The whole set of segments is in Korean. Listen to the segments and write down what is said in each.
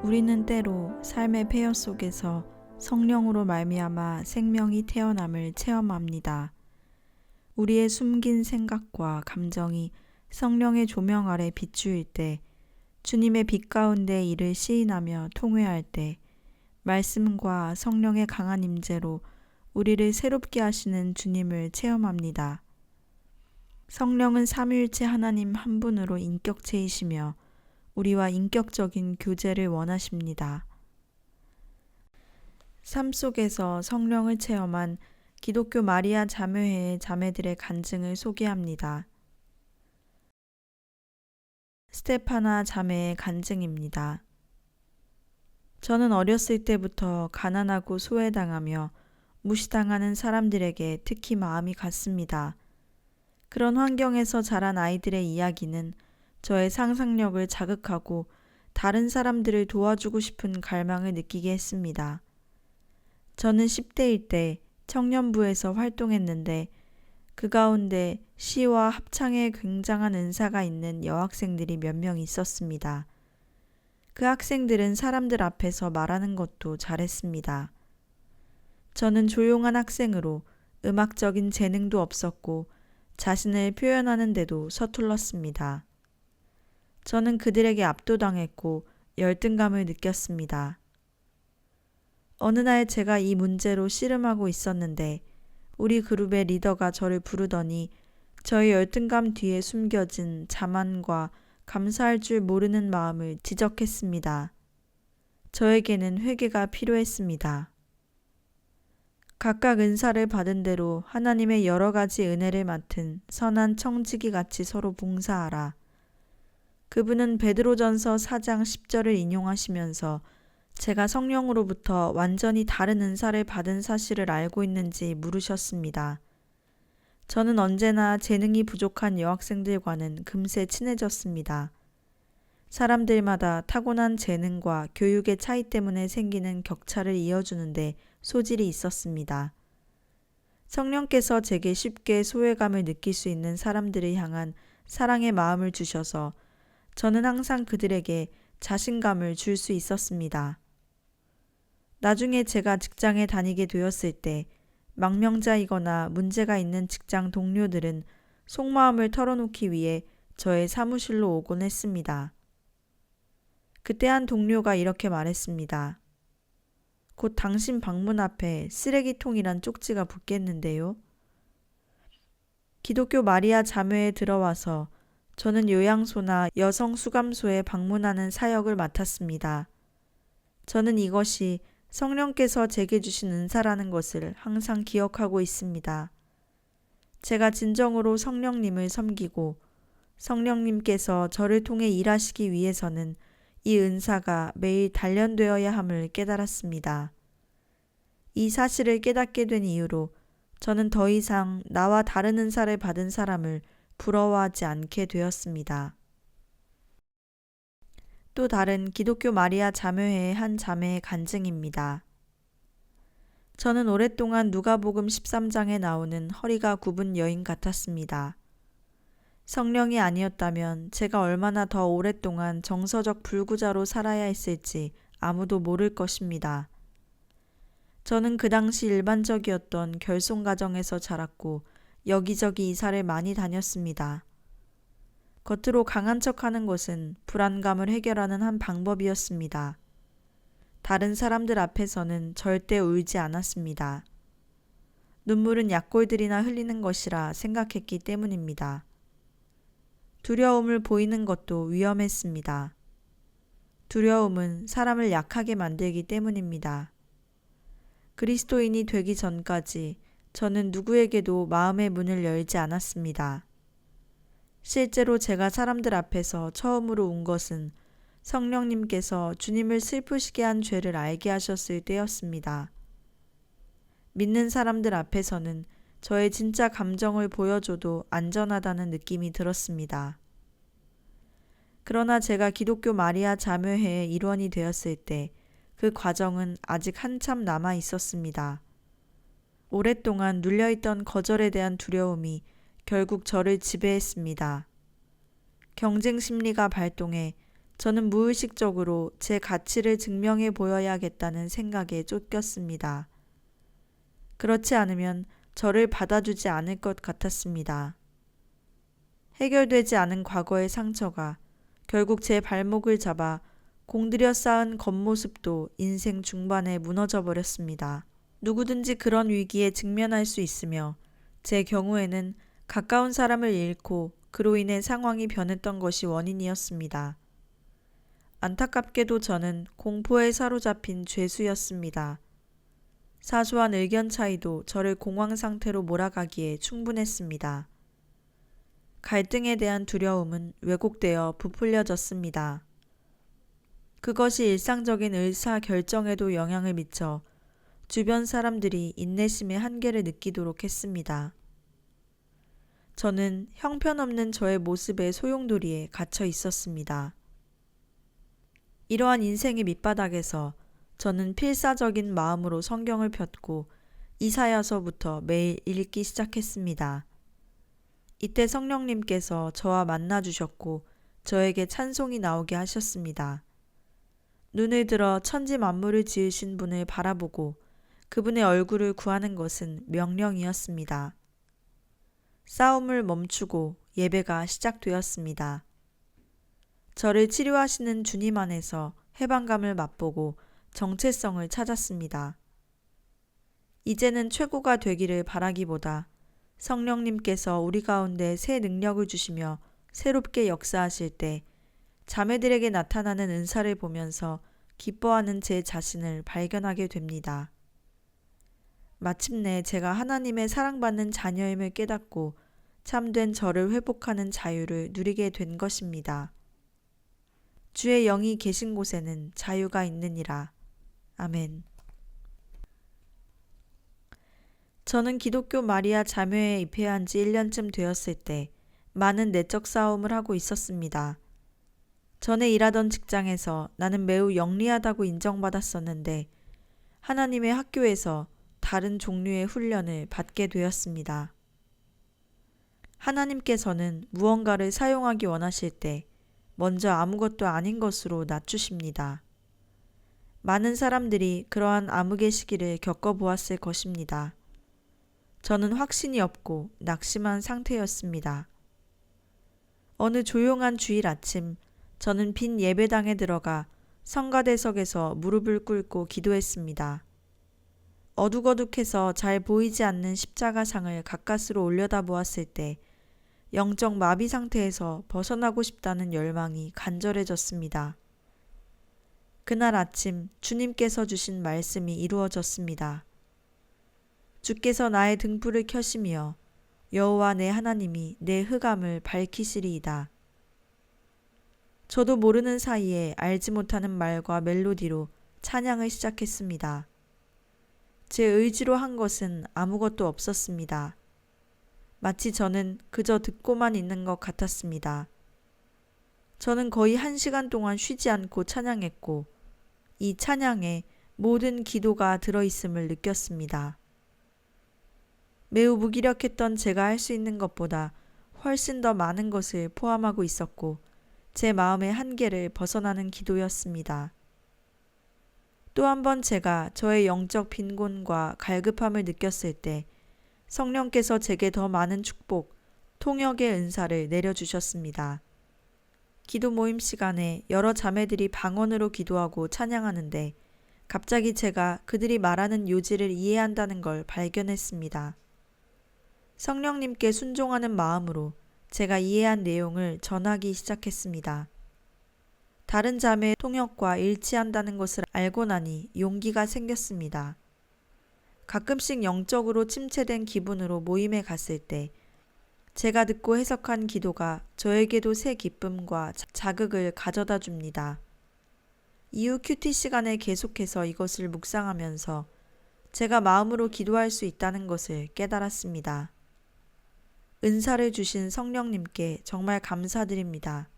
우리는 때로 삶의 폐허 속에서 성령으로 말미암아 생명이 태어남을 체험합니다. 우리의 숨긴 생각과 감정이 성령의 조명 아래 비추일 때, 주님의 빛 가운데 이를 시인하며 통회할 때, 말씀과 성령의 강한 임재로 우리를 새롭게 하시는 주님을 체험합니다. 성령은 삼위일체 하나님 한 분으로 인격체이시며 우리와 인격적인 교제를 원하십니다. 삶 속에서 성령을 체험한 기독교 마리아 자매회의 자매들의 간증을 소개합니다. 스테파나 자매의 간증입니다. 저는 어렸을 때부터 가난하고 소외당하며 무시당하는 사람들에게 특히 마음이 갔습니다. 그런 환경에서 자란 아이들의 이야기는 저의 상상력을 자극하고 다른 사람들을 도와주고 싶은 갈망을 느끼게 했습니다. 저는 10대일 때 청년부에서 활동했는데 그 가운데 시와 합창에 굉장한 은사가 있는 여학생들이 몇 명 있었습니다. 그 학생들은 사람들 앞에서 말하는 것도 잘했습니다. 저는 조용한 학생으로 음악적인 재능도 없었고 자신을 표현하는 데도 서툴렀습니다. 저는 그들에게 압도당했고 열등감을 느꼈습니다. 어느 날 제가 이 문제로 씨름하고 있었는데 우리 그룹의 리더가 저를 부르더니 저의 열등감 뒤에 숨겨진 자만과 감사할 줄 모르는 마음을 지적했습니다. 저에게는 회개가 필요했습니다. 각각 은사를 받은 대로 하나님의 여러 가지 은혜를 맡은 선한 청지기 같이 서로 봉사하라. 그분은 베드로전서 4장 10절을 인용하시면서 제가 성령으로부터 완전히 다른 은사를 받은 사실을 알고 있는지 물으셨습니다. 저는 언제나 재능이 부족한 여학생들과는 금세 친해졌습니다. 사람들마다 타고난 재능과 교육의 차이 때문에 생기는 격차를 이어주는데 소질이 있었습니다. 성령께서 제게 쉽게 소외감을 느낄 수 있는 사람들을 향한 사랑의 마음을 주셔서 저는 항상 그들에게 자신감을 줄 수 있었습니다. 나중에 제가 직장에 다니게 되었을 때 망명자이거나 문제가 있는 직장 동료들은 속마음을 털어놓기 위해 저의 사무실로 오곤 했습니다. 그때 한 동료가 이렇게 말했습니다. 곧 당신 방문 앞에 쓰레기통이란 쪽지가 붙겠는데요. 기독교 마리아 자매에 들어와서 저는 요양소나 여성 수감소에 방문하는 사역을 맡았습니다. 저는 이것이 성령께서 제게 주신 은사라는 것을 항상 기억하고 있습니다. 제가 진정으로 성령님을 섬기고 성령님께서 저를 통해 일하시기 위해서는 이 은사가 매일 단련되어야 함을 깨달았습니다. 이 사실을 깨닫게 된 이후로 저는 더 이상 나와 다른 은사를 받은 사람을 부러워하지 않게 되었습니다. 또 다른 기독교 마리아 자매회의 한 자매의 간증입니다. 저는 오랫동안 누가복음 13장에 나오는 허리가 굽은 여인 같았습니다. 성령이 아니었다면 제가 얼마나 더 오랫동안 정서적 불구자로 살아야 했을지 아무도 모를 것입니다. 저는 그 당시 일반적이었던 결손 가정에서 자랐고 여기저기 이사를 많이 다녔습니다. 겉으로 강한 척하는 것은 불안감을 해결하는 한 방법이었습니다. 다른 사람들 앞에서는 절대 울지 않았습니다. 눈물은 약골들이나 흘리는 것이라 생각했기 때문입니다. 두려움을 보이는 것도 위험했습니다. 두려움은 사람을 약하게 만들기 때문입니다. 그리스도인이 되기 전까지 저는 누구에게도 마음의 문을 열지 않았습니다. 실제로 제가 사람들 앞에서 처음으로 운 것은 성령님께서 주님을 슬프시게 한 죄를 알게 하셨을 때였습니다. 믿는 사람들 앞에서는 저의 진짜 감정을 보여줘도 안전하다는 느낌이 들었습니다. 그러나 제가 기독교 마리아 자매회의 일원이 되었을 때 그 과정은 아직 한참 남아 있었습니다. 오랫동안 눌려있던 거절에 대한 두려움이 결국 저를 지배했습니다. 경쟁 심리가 발동해 저는 무의식적으로 제 가치를 증명해 보여야겠다는 생각에 쫓겼습니다. 그렇지 않으면 저를 받아주지 않을 것 같았습니다. 해결되지 않은 과거의 상처가 결국 제 발목을 잡아 공들여 쌓은 겉모습도 인생 중반에 무너져 버렸습니다. 누구든지 그런 위기에 직면할 수 있으며 제 경우에는 가까운 사람을 잃고 그로 인해 상황이 변했던 것이 원인이었습니다. 안타깝게도 저는 공포에 사로잡힌 죄수였습니다. 사소한 의견 차이도 저를 공황 상태로 몰아가기에 충분했습니다. 갈등에 대한 두려움은 왜곡되어 부풀려졌습니다. 그것이 일상적인 의사 결정에도 영향을 미쳐 주변 사람들이 인내심의 한계를 느끼도록 했습니다. 저는 형편없는 저의 모습의 소용돌이에 갇혀 있었습니다. 이러한 인생의 밑바닥에서 저는 필사적인 마음으로 성경을 폈고 이사야서부터 매일 읽기 시작했습니다. 이때 성령님께서 저와 만나 주셨고 저에게 찬송이 나오게 하셨습니다. 눈을 들어 천지 만물을 지으신 분을 바라보고 그분의 얼굴을 구하는 것은 명령이었습니다. 싸움을 멈추고 예배가 시작되었습니다. 저를 치료하시는 주님 안에서 해방감을 맛보고 정체성을 찾았습니다. 이제는 최고가 되기를 바라기보다 성령님께서 우리 가운데 새 능력을 주시며 새롭게 역사하실 때 자매들에게 나타나는 은사를 보면서 기뻐하는 제 자신을 발견하게 됩니다. 마침내 제가 하나님의 사랑받는 자녀임을 깨닫고 참된 저를 회복하는 자유를 누리게 된 것입니다. 주의 영이 계신 곳에는 자유가 있느니라. 아멘. 저는 기독교 마리아 자매에 입회한 지 1년쯤 되었을 때 많은 내적 싸움을 하고 있었습니다. 전에 일하던 직장에서 나는 매우 영리하다고 인정받았었는데 하나님의 학교에서 다른 종류의 훈련을 받게 되었습니다. 하나님께서는 무언가를 사용하기 원하실 때 먼저 아무것도 아닌 것으로 낮추십니다. 많은 사람들이 그러한 암흑의 시기를 겪어보았을 것입니다. 저는 확신이 없고 낙심한 상태였습니다. 어느 조용한 주일 아침, 저는 빈 예배당에 들어가 성가대석에서 무릎을 꿇고 기도했습니다. 어둑어둑해서 잘 보이지 않는 십자가상을 가까스로 올려다보았을 때 영적 마비 상태에서 벗어나고 싶다는 열망이 간절해졌습니다. 그날 아침 주님께서 주신 말씀이 이루어졌습니다. 주께서 나의 등불을 켜시며 여호와 내 하나님이 내 흑암을 밝히시리이다. 저도 모르는 사이에 알지 못하는 말과 멜로디로 찬양을 시작했습니다. 제 의지로 한 것은 아무것도 없었습니다. 마치 저는 그저 듣고만 있는 것 같았습니다. 저는 거의 1시간 동안 쉬지 않고 찬양했고 이 찬양에 모든 기도가 들어있음을 느꼈습니다. 매우 무기력했던 제가 할 수 있는 것보다 훨씬 더 많은 것을 포함하고 있었고 제 마음의 한계를 벗어나는 기도였습니다. 또 한 번 제가 저의 영적 빈곤과 갈급함을 느꼈을 때 성령께서 제게 더 많은 축복, 통역의 은사를 내려주셨습니다. 기도 모임 시간에 여러 자매들이 방언으로 기도하고 찬양하는데 갑자기 제가 그들이 말하는 요지를 이해한다는 걸 발견했습니다. 성령님께 순종하는 마음으로 제가 이해한 내용을 전하기 시작했습니다. 다른 자매의 통역과 일치한다는 것을 알고 나니 용기가 생겼습니다. 가끔씩 영적으로 침체된 기분으로 모임에 갔을 때 제가 듣고 해석한 기도가 저에게도 새 기쁨과 자극을 가져다 줍니다. 이후 큐티 시간에 계속해서 이것을 묵상하면서 제가 마음으로 기도할 수 있다는 것을 깨달았습니다. 은사를 주신 성령님께 정말 감사드립니다.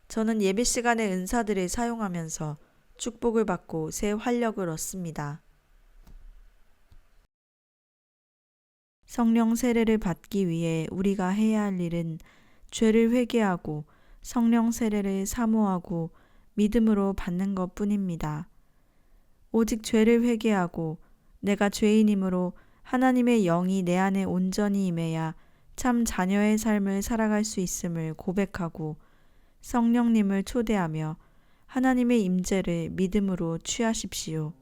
저는 예배 시간의 은사들을 사용하면서 축복을 받고 새 활력을 얻습니다. 성령 세례를 받기 위해 우리가 해야 할 일은 죄를 회개하고 성령 세례를 사모하고 믿음으로 받는 것 뿐입니다. 오직 죄를 회개하고 내가 죄인이므로 하나님의 영이 내 안에 온전히 임해야 참 자녀의 삶을 살아갈 수 있음을 고백하고 성령님을 초대하며 하나님의 임재를 믿음으로 취하십시오.